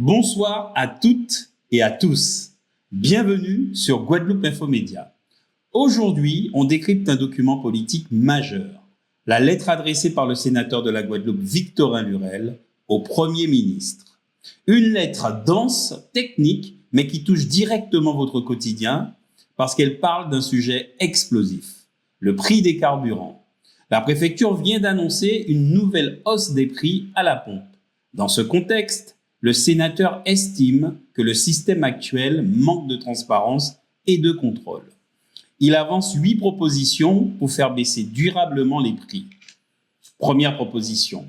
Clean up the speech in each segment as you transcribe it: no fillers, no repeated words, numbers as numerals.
Bonsoir à toutes et à tous. Bienvenue sur Guadeloupe Infomédia. Aujourd'hui, on décrypte un document politique majeur, la lettre adressée par le sénateur de la Guadeloupe, Victorin Lurel, au Premier ministre. Une lettre dense, technique, mais qui touche directement votre quotidien parce qu'elle parle d'un sujet explosif, le prix des carburants. La préfecture vient d'annoncer une nouvelle hausse des prix à la pompe. Dans ce contexte, le sénateur estime que le système actuel manque de transparence et de contrôle. Il avance 8 propositions pour faire baisser durablement les prix. Première proposition,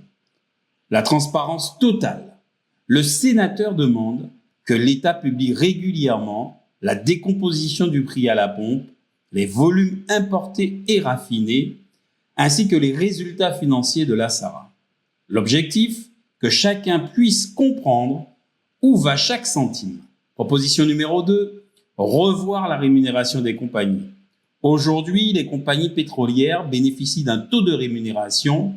la transparence totale. Le sénateur demande que l'État publie régulièrement la décomposition du prix à la pompe, les volumes importés et raffinés, ainsi que les résultats financiers de la SARA. L'objectif, que chacun puisse comprendre où va chaque centime. Proposition numéro 2, revoir la rémunération des compagnies. Aujourd'hui, les compagnies pétrolières bénéficient d'un taux de rémunération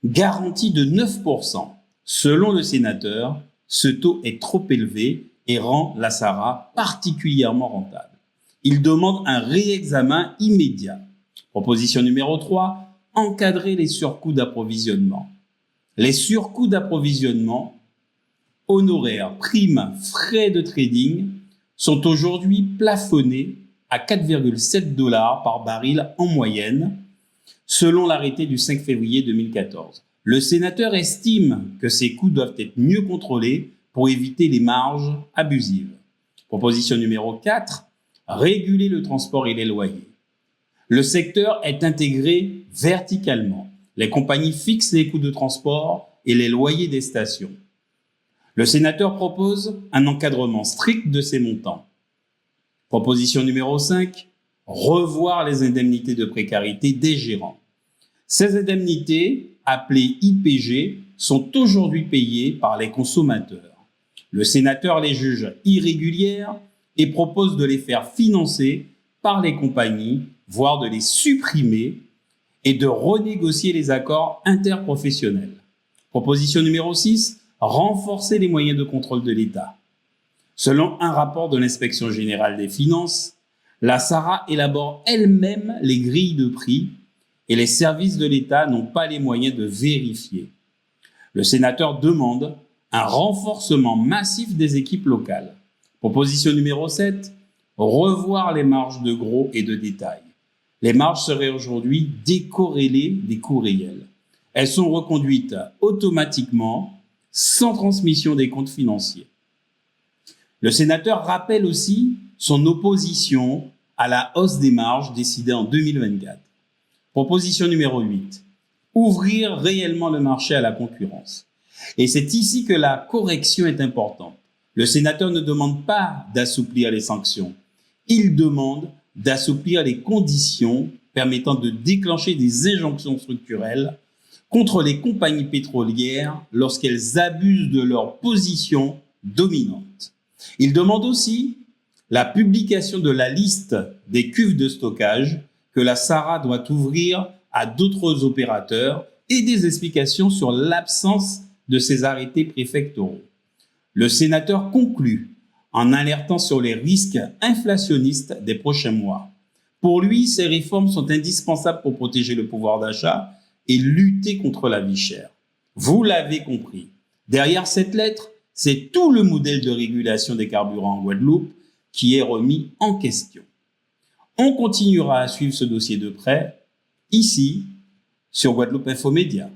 garanti de 9%. Selon le sénateur, ce taux est trop élevé et rend la SARA particulièrement rentable. Il demande un réexamen immédiat. Proposition numéro 3, encadrer les surcoûts d'approvisionnement. Les surcoûts d'approvisionnement, honoraires, primes, frais de trading sont aujourd'hui plafonnés à 4,7 $ par baril en moyenne, selon l'arrêté du 5 février 2014. Le sénateur estime que ces coûts doivent être mieux contrôlés pour éviter les marges abusives. Proposition numéro 4, réguler le transport et les loyers. Le secteur est intégré verticalement. Les compagnies fixent les coûts de transport et les loyers des stations. Le sénateur propose un encadrement strict de ces montants. Proposition numéro 5, revoir les indemnités de précarité des gérants. Ces indemnités, appelées IPG, sont aujourd'hui payées par les consommateurs. Le sénateur les juge irrégulières et propose de les faire financer par les compagnies, voire de les supprimer et de renégocier les accords interprofessionnels. Proposition numéro 6, renforcer les moyens de contrôle de l'État. Selon un rapport de l'Inspection générale des finances, la SARA élabore elle-même les grilles de prix et les services de l'État n'ont pas les moyens de vérifier. Le sénateur demande un renforcement massif des équipes locales. Proposition numéro 7, revoir les marges de gros et de détail. Les marges seraient aujourd'hui décorrélées des coûts réels. Elles sont reconduites automatiquement sans transmission des comptes financiers. Le sénateur rappelle aussi son opposition à la hausse des marges décidée en 2024. Proposition numéro 8, ouvrir réellement le marché à la concurrence. Et c'est ici que la correction est importante. Le sénateur ne demande pas d'assouplir les sanctions. Il demande d'assouplir les conditions permettant de déclencher des injonctions structurelles contre les compagnies pétrolières lorsqu'elles abusent de leur position dominante. Il demande aussi la publication de la liste des cuves de stockage que la SARA doit ouvrir à d'autres opérateurs et des explications sur l'absence de ces arrêtés préfectoraux. Le sénateur conclut en alertant sur les risques inflationnistes des prochains mois. Pour lui, ces réformes sont indispensables pour protéger le pouvoir d'achat et lutter contre la vie chère. Vous l'avez compris, derrière cette lettre, c'est tout le modèle de régulation des carburants en Guadeloupe qui est remis en question. On continuera à suivre ce dossier de près, ici, sur Guadeloupe Infomédia.